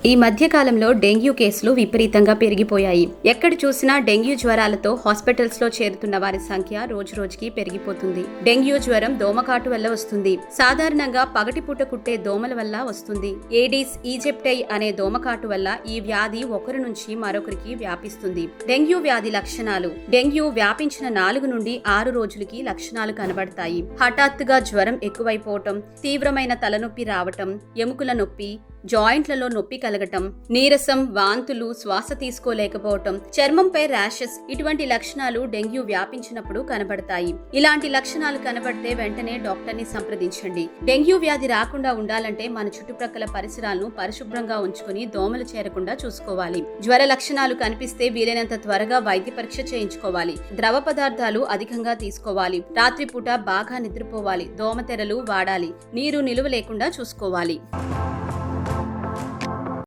ఈ మధ్య కాలంలో డెంగ్యూ కేసులు విపరీతంగా పెరిగిపోయాయి. ఎక్కడ చూసినా డెంగ్యూ జ్వరాలతో హాస్పిటల్స్ లో చేరుతున్న వారి సంఖ్య రోజురోజుకి పెరిగిపోతుంది. డెంగ్యూ జ్వరం దోమకాటు వల్ల వస్తుంది. సాధారణంగా పగటిపూట కుట్టే దోమల వల్ల వస్తుంది. ఏడీస్ ఈజిప్టై అనే దోమకాటు వల్ల ఈ వ్యాధి ఒకరి నుంచి మరొకరికి వ్యాపిస్తుంది. డెంగ్యూ వ్యాధి లక్షణాలు. డెంగ్యూ వ్యాపించిన 4 నుండి 6 రోజులకి లక్షణాలు కనబడతాయి. హఠాత్తుగా జ్వరం ఎక్కువైపోవటం, తీవ్రమైన తలనొప్పి రావటం, ఎముకల నొప్పి, జాయింట్లలో నొప్పి కలగటం, నీరసం, వాంతులు, శ్వాస తీసుకోలేకపోవటం, చర్మంపై ర్యాషెస్ ఇటువంటి లక్షణాలు డెంగ్యూ వ్యాపించినప్పుడు కనబడతాయి. ఇలాంటి లక్షణాలు కనబడితే వెంటనే డాక్టర్ ని సంప్రదించండి. డెంగ్యూ వ్యాధి రాకుండా ఉండాలంటే మన చుట్టుప్రక్కల పరిసరాలను పరిశుభ్రంగా ఉంచుకుని దోమలు చేరకుండా చూసుకోవాలి. జ్వర లక్షణాలు కనిపిస్తే వీలైనంత త్వరగా వైద్య పరీక్ష చేయించుకోవాలి. ద్రవ పదార్థాలు అధికంగా తీసుకోవాలి. రాత్రిపూట బాగా నిద్రపోవాలి. దోమతెరలు వాడాలి. నీరు నిలువ లేకుండా చూసుకోవాలి.